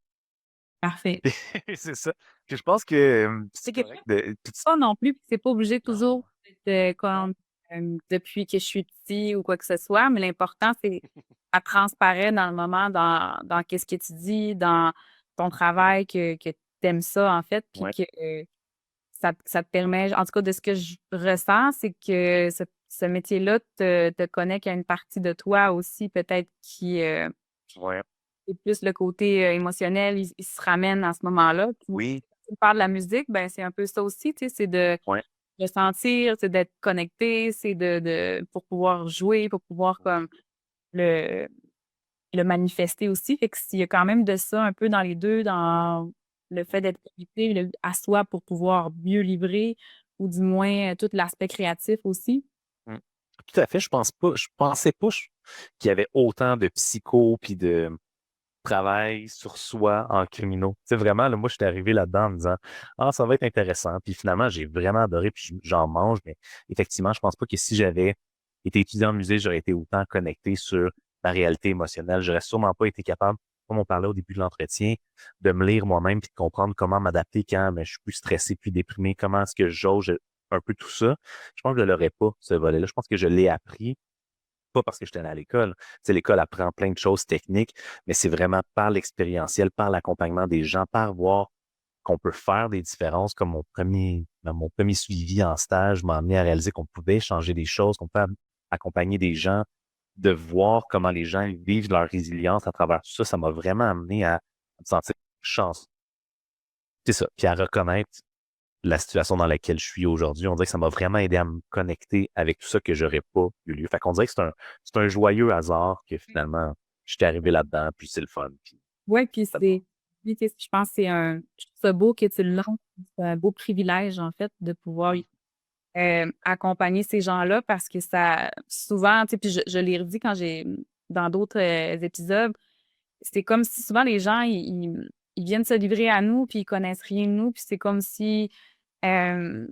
parfait. C'est ça. Puis je pense que C'est c'est quelque chose correct de. pas non plus, puis c'est pas obligé Non. toujours d'être, comme, depuis que je suis petit ou quoi que ce soit, mais l'important, c'est ça transparaît dans le moment, dans qu'est-ce que tu dis, dans ton travail, que tu aimes ça, en fait, puis Ouais. que, ça te permet en tout cas, de ce que je ressens, c'est que ce métier-là te connecte à une partie de toi aussi, peut-être qui Ouais. est plus le côté émotionnel, il se ramène à ce moment-là. Puis, Oui. tu parles de la musique, ben c'est un peu ça aussi, tu sais, c'est de Ouais. sentir, c'est d'être connecté, c'est pour pouvoir jouer, pour pouvoir comme le, le manifester aussi. Fait que s'il y a quand même de ça un peu dans les deux, dans le fait d'être connecté à soi pour pouvoir mieux livrer, ou du moins tout l'aspect créatif aussi. Mm. Tout à fait. Je pensais pas qu'il y avait autant de psycho puis de travail sur soi en criminaux. Tu sais, vraiment, là, moi, je suis arrivé là-dedans en me disant, ah, ça va être intéressant. Puis finalement, j'ai vraiment adoré, puis j'en mange. Mais effectivement, je pense pas que si j'avais été étudiant en musée, j'aurais été autant connecté sur ma réalité émotionnelle. J'aurais sûrement pas été capable, comme on parlait au début de l'entretien, de me lire moi-même puis de comprendre comment m'adapter quand je suis plus stressé, plus déprimé, comment est-ce que je jauge un peu tout ça. Je pense que je l'aurais pas, ce volet-là. Je pense que je l'ai appris pas parce que j'étais allé à l'école. Tu sais, l'école apprend plein de choses techniques, mais c'est vraiment par l'expérientiel, par l'accompagnement des gens, par voir qu'on peut faire des différences, comme mon premier suivi en stage m'a amené à réaliser qu'on pouvait changer des choses, qu'on peut accompagner des gens, de voir comment les gens vivent leur résilience à travers tout ça. Ça m'a vraiment amené à me sentir chance. C'est ça. Puis à reconnaître la situation dans laquelle je suis aujourd'hui. On dirait que ça m'a vraiment aidé à me connecter avec tout ça que j'aurais pas eu lieu. Fait qu'on dirait que c'est un joyeux hasard que finalement, j'étais arrivé là-dedans, puis c'est le fun. Puis, Oui, puis c'est bon. puis, tu sais, je pense que je trouve ça beau que tu le lances. C'est un beau privilège, en fait, de pouvoir accompagner ces gens-là parce que ça, souvent, tu sais, puis je l'ai redit dans d'autres épisodes, c'est comme si souvent les gens, ils viennent se livrer à nous puis ils connaissent rien de nous puis c'est comme si euh,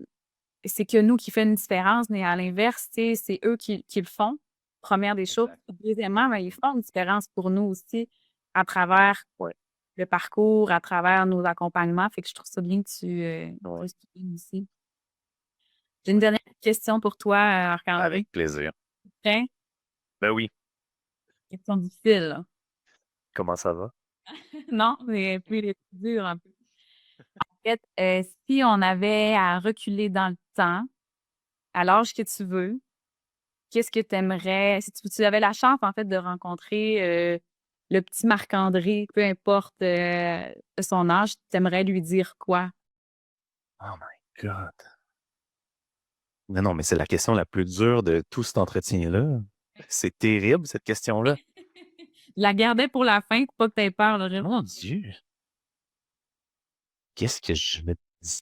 c'est que nous qui fait une différence, mais à l'inverse, tu sais, c'est eux qui le font, première des choses. Exact. Puis deuxièmement, ben, ils font une différence pour nous aussi à travers Ouais. le parcours, à travers nos accompagnements. Fait que je trouve ça bien que tu Ouais. le soulignes aussi. J'ai une dernière question pour toi, Marc-André. Avec plaisir. Prêt? Ben oui. Question difficile, là. Comment ça va? Non, mais plus dur un peu. En fait, si on avait à reculer dans le temps, à l'âge que tu veux, qu'est-ce que tu aimerais, si tu avais la chance, en fait, de rencontrer le petit Marc-André, peu importe son âge, tu aimerais lui dire quoi? Oh my God. Mais non, mais c'est la question la plus dure de tout cet entretien-là. C'est terrible, cette question-là. Je la gardais pour la fin, pour pas que tu aies peur, là. Mon Dieu. Qu'est-ce que je me dis?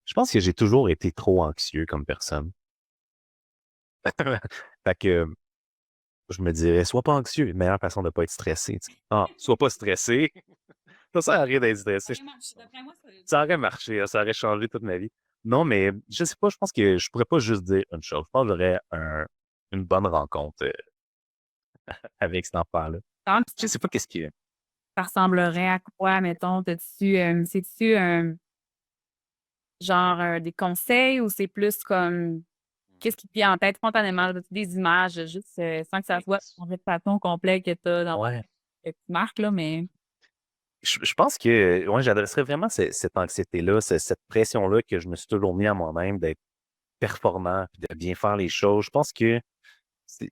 Je pense que j'ai toujours été trop anxieux comme personne. Fait que je me dirais, sois pas anxieux, une meilleure façon de pas être stressé. Tu sais. Ah, sois pas stressé. Ça sert à rien d'être stressé. D'après moi, ça. Ça aurait marché, hein, ça aurait changé toute ma vie. Non, mais je sais pas, je pense que je pourrais pas juste dire une chose. Je pense que j'aurais une bonne rencontre avec cet enfant-là. Je sais pas qu'est-ce qu'il est. Ça ressemblerait à quoi, mettons? C'est-tu genre des conseils ou c'est plus comme qu'est-ce qui te vient en tête spontanément? Là, des images, juste sans que ça soit en façon complet que tu as dans Ouais. que tu marques, là, mais Je pense que ouais, j'adresserais vraiment cette anxiété-là, cette pression-là que je me suis toujours mis à moi-même d'être performant, puis de bien faire les choses. Je pense que c'est-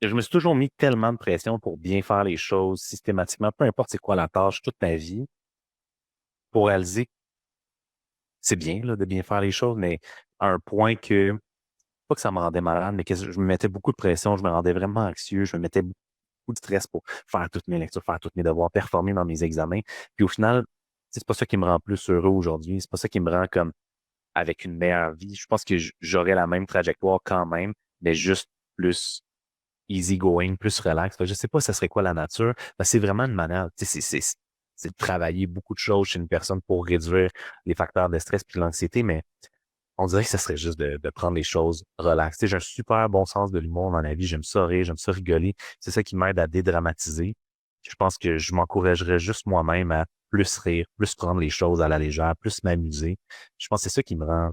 je me suis toujours mis tellement de pression pour bien faire les choses systématiquement, peu importe c'est quoi la tâche, toute ma vie, pour réaliser que c'est bien là, de bien faire les choses, mais à un point que, pas que ça me rendait malade, mais que je me mettais beaucoup de pression, je me rendais vraiment anxieux, je me mettais beaucoup de stress pour faire toutes mes lectures, faire tous mes devoirs, performer dans mes examens. Puis au final, c'est pas ça qui me rend plus heureux aujourd'hui, c'est pas ça qui me rend comme avec une meilleure vie. Je pense que j'aurais la même trajectoire quand même, mais juste plus easy going, plus relax. Fait que je sais pas ce serait quoi la nature. C'est vraiment une manière, tu sais, c'est de travailler beaucoup de choses chez une personne pour réduire les facteurs de stress et de l'anxiété, mais on dirait que ce serait juste de prendre les choses relax. Tu sais, j'ai un super bon sens de l'humour dans la vie. J'aime ça rire, j'aime ça rigoler. C'est ça qui m'aide à dédramatiser. Je pense que je m'encouragerais juste moi-même à plus rire, plus prendre les choses à la légère, plus m'amuser. Je pense que c'est ça qui me rend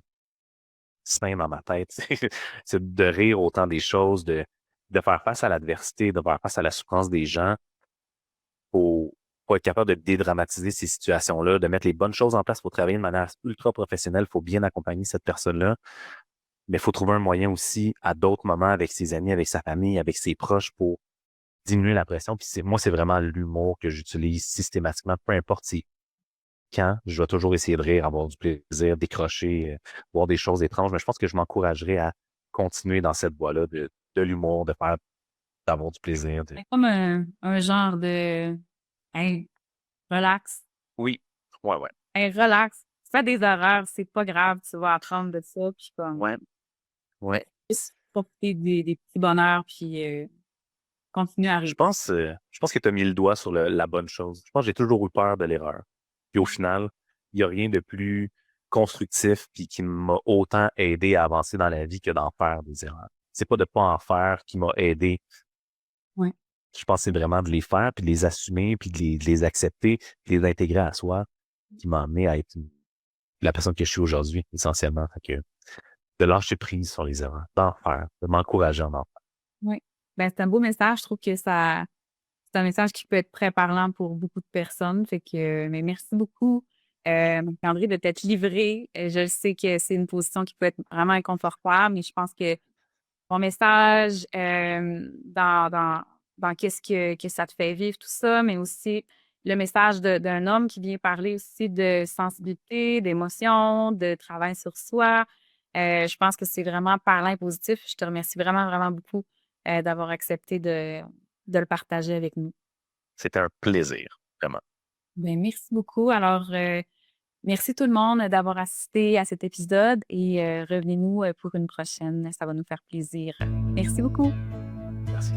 sain dans ma tête. C'est de rire autant des choses, de faire face à l'adversité, de faire face à la souffrance des gens pour être capable de dédramatiser ces situations-là, de mettre les bonnes choses en place pour travailler de manière ultra professionnelle. Il faut bien accompagner cette personne-là. Mais il faut trouver un moyen aussi à d'autres moments avec ses amis, avec sa famille, avec ses proches pour diminuer la pression. Puis moi, c'est vraiment l'humour que j'utilise systématiquement, peu importe c'est quand, je vais toujours essayer de rire, avoir du plaisir, décrocher, voir des choses étranges. Mais je pense que je m'encouragerais à continuer dans cette voie-là de l'humour, d'avoir du plaisir. C'est comme un genre de hey, relax. Oui, ouais. Hey, relax. Fais des erreurs, c'est pas grave, tu vas apprendre de ça, puis comme Ouais. juste profiter des petits bonheurs, puis continuer à rire. Je pense que tu as mis le doigt sur la bonne chose. Je pense que j'ai toujours eu peur de l'erreur. Puis au final, il n'y a rien de plus constructif puis qui m'a autant aidé à avancer dans la vie que d'en faire des erreurs. C'est pas de pas en faire qui m'a aidé. Ouais. Je pense que c'est vraiment de les faire, puis de les assumer, puis de les accepter, puis de les intégrer à soi qui m'a amené à être la personne que je suis aujourd'hui, essentiellement. Fait que de lâcher prise sur les erreurs, d'en faire, de m'encourager en faire. Oui. Ben, c'est un beau message. Je trouve que c'est un message qui peut être très parlant pour beaucoup de personnes. Fait que, mais merci beaucoup, Marc-André, de t'être livré. Je sais que c'est une position qui peut être vraiment inconfortable, mais je pense que ton message dans qu'est-ce que ça te fait vivre, tout ça, mais aussi le message d'un homme qui vient parler aussi de sensibilité, d'émotion, de travail sur soi. Je pense que c'est vraiment parlant et positif. Je te remercie vraiment, vraiment beaucoup d'avoir accepté de le partager avec nous. C'était un plaisir, vraiment. Bien, merci beaucoup. Alors, merci tout le monde d'avoir assisté à cet épisode et revenez-nous pour une prochaine. Ça va nous faire plaisir. Merci beaucoup. Merci.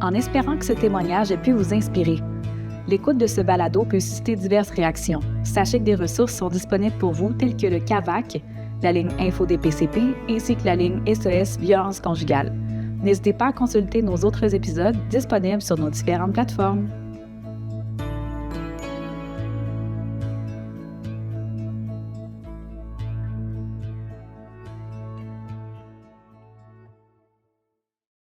En espérant que ce témoignage ait pu vous inspirer, l'écoute de ce balado peut susciter diverses réactions. Sachez que des ressources sont disponibles pour vous, telles que le CAVAC, la ligne Info des PCP, ainsi que la ligne SOS Violence conjugale. N'hésitez pas à consulter nos autres épisodes disponibles sur nos différentes plateformes.